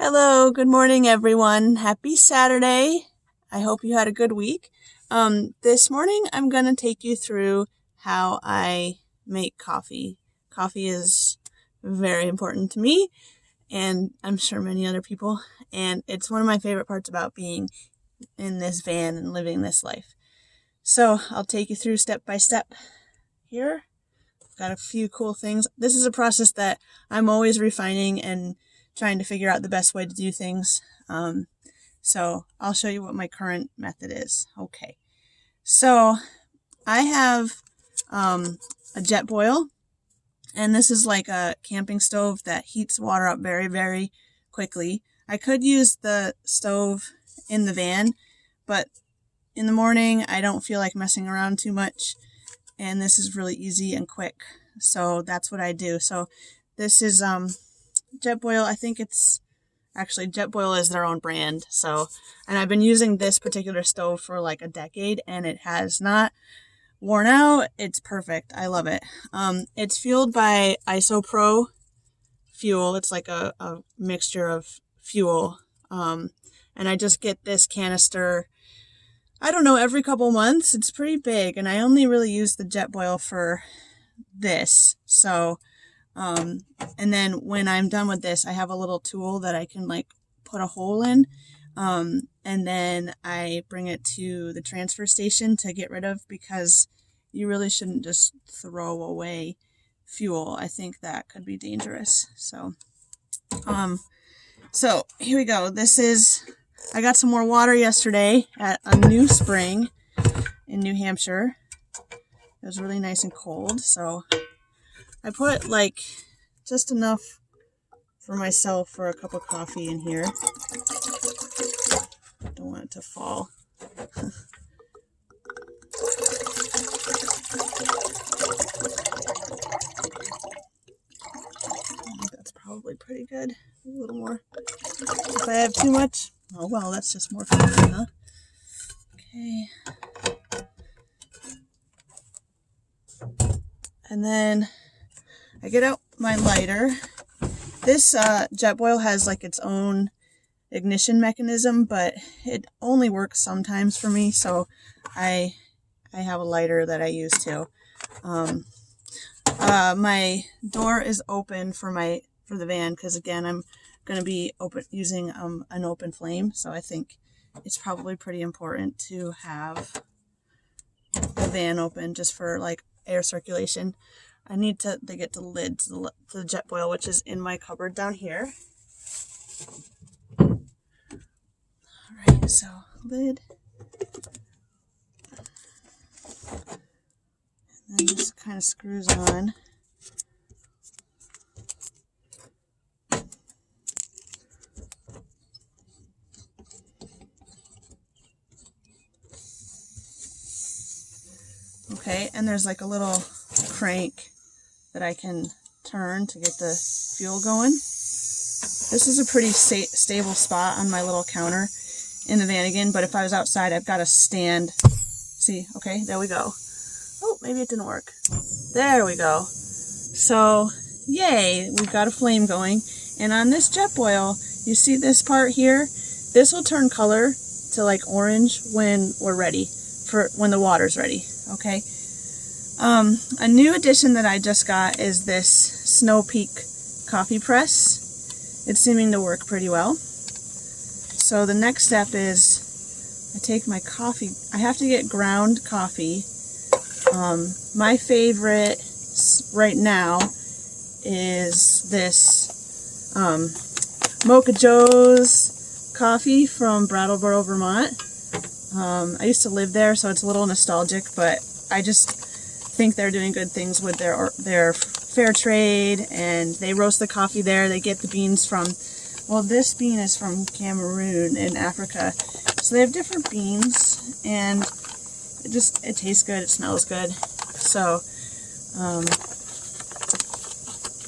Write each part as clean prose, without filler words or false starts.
Hello, good morning everyone. Happy Saturday. I hope you had a good week. This morning I'm going to take you through how I make coffee. Coffee is very important to me, and I'm sure many other people, and it's one of my favorite parts about being in this van and living this life. So I'll take you through step by step here. Got a few cool things. This is a process that I'm always refining and trying to figure out the best way to do things. So I'll show you what my current method is. Okay. So I have a jet boil, and this is like a camping stove that heats water up very, very quickly. I could use the stove in the van, but in the morning I don't feel like messing around too much, and this is really easy and quick. So that's what I do. So this is Jetboil. I think it's actually Jetboil is their own brand. And I've been using this particular stove for like a decade, and it has not worn out. It's perfect. I love it. It's fueled by isopro fuel. It's like a mixture of fuel. And I just get this canister, I don't know, every couple months. It's pretty big, and I only really use the Jetboil for this. And then when I'm done with this, I have a little tool that I can like put a hole in. And then I bring it to the transfer station to get rid of, because you really shouldn't just throw away fuel. I think that could be dangerous. So here we go. I got some more water yesterday at a new spring in New Hampshire. It was really nice and cold, so I put like just enough for myself for a cup of coffee in here. Don't want it to fall. I think that's probably pretty good. A little more. If I have too much, oh well, that's just more coffee, huh? Okay. And then I get out my lighter. This Jetboil has like its own ignition mechanism, but it only works sometimes for me, so I have a lighter that I use too. My door is open for the van, because again I'm going to be using an open flame, so I think it's probably pretty important to have the van open just for like air circulation. I need to get the lid to the Jetboil, which is in my cupboard down here. Alright, so lid. And then this kind of screws on. Okay, and there's like a little crank that I can turn to get the fuel going. This is a pretty stable spot on my little counter in the van again, but if I was outside, I've got a stand. See, okay, there we go. Oh, maybe it didn't work. There we go. So, yay, we've got a flame going. And on this Jetboil, you see this part here? This will turn color to like orange when we're ready, when the water's ready, okay? A new addition that I just got is this Snow Peak coffee press. It's seeming to work pretty well. So the next step is I take my coffee. I have to get ground coffee. My favorite right now is this Mocha Joe's coffee from Brattleboro, Vermont. I used to live there, so it's a little nostalgic, but I just think they're doing good things with their fair trade, and they roast the coffee there. They get the beans from, well, this bean is from Cameroon in Africa, so they have different beans, and it tastes good, it smells good. So here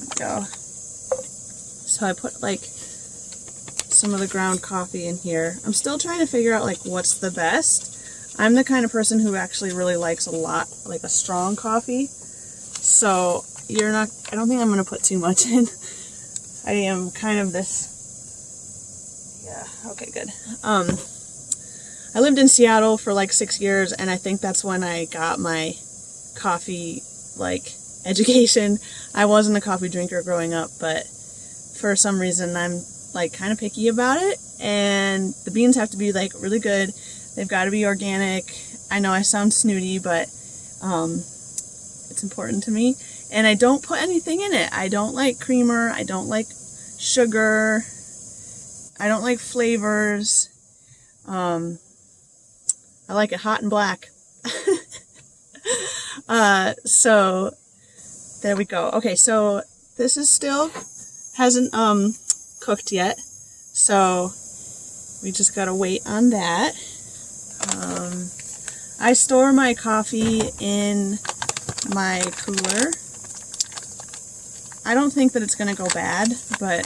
we go. So I put like some of the ground coffee in here. I'm still trying to figure out like what's the best. I'm the kind of person who actually really likes a strong coffee. So I don't think I'm going to put too much in. I am kind of this Yeah, okay, good. I lived in Seattle for like 6 years, and I think that's when I got my coffee, like, education. I wasn't a coffee drinker growing up, but for some reason I'm, like, kind of picky about it, and the beans have to be, like, really good. They've got to be organic. I know I sound snooty, but it's important to me. And I don't put anything in it. I don't like creamer. I don't like sugar. I don't like flavors. I like it hot and black. So there we go. Okay, so this is still hasn't cooked yet, so we just gotta wait on that. I store my coffee in my cooler. I don't think that it's gonna go bad, but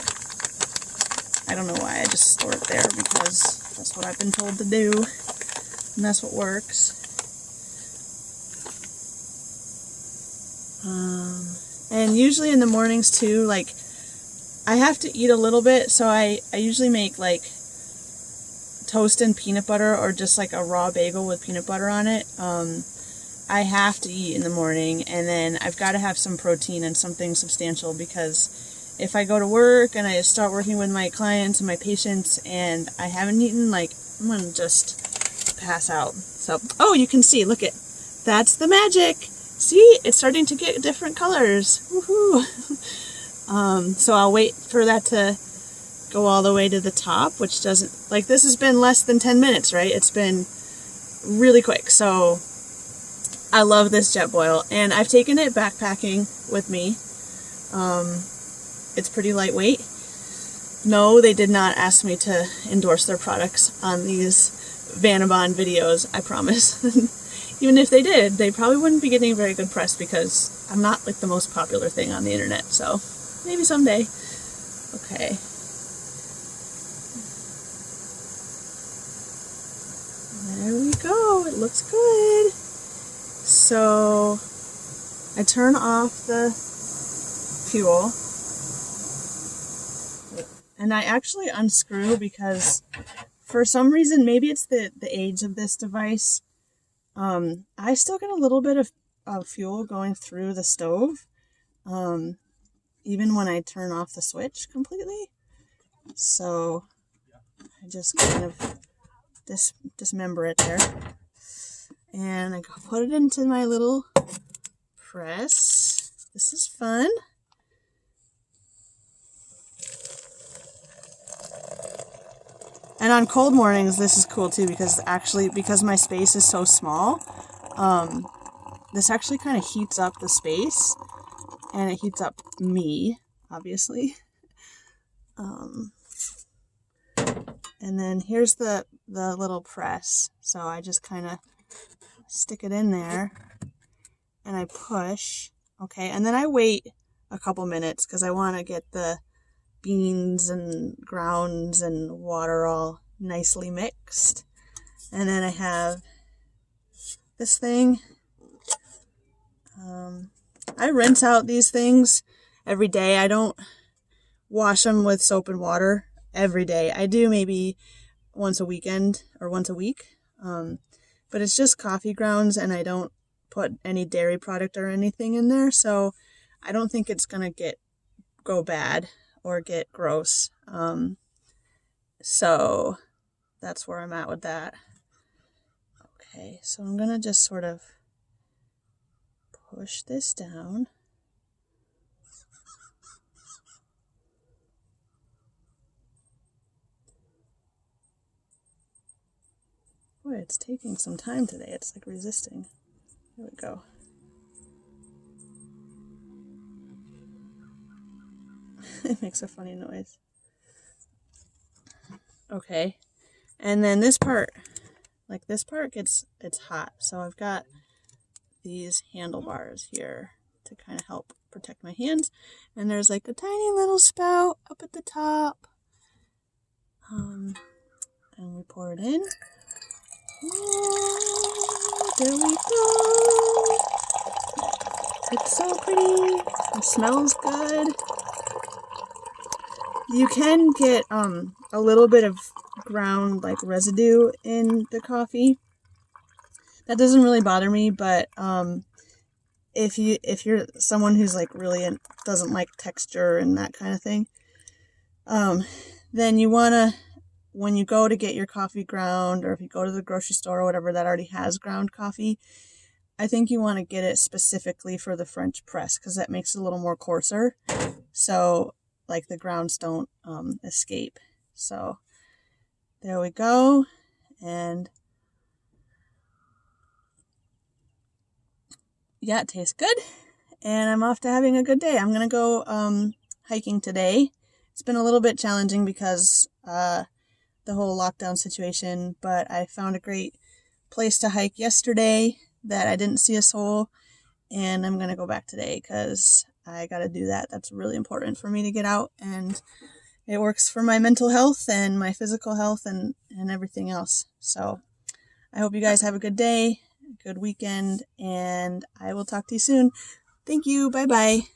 I don't know why. I just store it there because that's what I've been told to do, and that's what works. And usually in the mornings too, like, I have to eat a little bit, so I usually make like toast and peanut butter, or just like a raw bagel with peanut butter on it. I have to eat in the morning, and then I've got to have some protein and something substantial, because if I go to work and I start working with my clients and my patients and I haven't eaten, like, I'm gonna just pass out. So, oh, you can see, look it, that's the magic. See, it's starting to get different colors. Woohoo! So I'll wait for that to go all the way to the top, which doesn't, like, this has been less than 10 minutes, right? It's been really quick. So I love this jet boil, and I've taken it backpacking with me. It's pretty lightweight. No, they did not ask me to endorse their products on these Vanabond videos, I promise. Even if they did, they probably wouldn't be getting very good press, because I'm not like the most popular thing on the internet, so maybe someday. Okay. There we go, it looks good. So I turn off the fuel, and I actually unscrew, because for some reason, maybe it's the age of this device, I still get a little bit of fuel going through the stove, even when I turn off the switch completely. So I just kind of dismember it there, and I put it into my little press. This is fun. And on cold mornings, this is cool too, because my space is so small, this actually kind of heats up the space, and it heats up me, obviously. And then here's the little press. So I just kind of stick it in there, and I push, okay, and then I wait a couple minutes, because I want to get the beans and grounds and water all nicely mixed. And then I have this thing. I rinse out these things every day. I don't wash them with soap and water every day. I do maybe once a weekend or once a week. But it's just coffee grounds, and I don't put any dairy product or anything in there, so I don't think it's gonna go bad or get gross. So that's where I'm at with that. Okay, so I'm gonna just sort of push this down. Boy, it's taking some time today. It's like resisting. There we go. It makes a funny noise. Okay, and then this part, like this part it's hot, so I've got these handlebars here to kind of help protect my hands, and there's like a tiny little spout up at the top, and we pour it in. Oh, there we go. It's so pretty. It smells good. You can get a little bit of ground like residue in the coffee. That doesn't really bother me, but if you're someone who's like really doesn't like texture and that kind of thing, then you wanna, when you go to get your coffee ground, or if you go to the grocery store or whatever that already has ground coffee, I think you want to get it specifically for the French press because that makes it a little more coarser. So like the grounds don't escape. So there we go. And yeah, it tastes good. And I'm off to having a good day. I'm going to go hiking today. It's been a little bit challenging because the whole lockdown situation, but I found a great place to hike yesterday that I didn't see a soul, and I'm going to go back today because I got to do that. That's really important for me to get out, and it works for my mental health and my physical health and everything else. So I hope you guys have a good day, good weekend, and I will talk to you soon. Thank you. Bye-bye.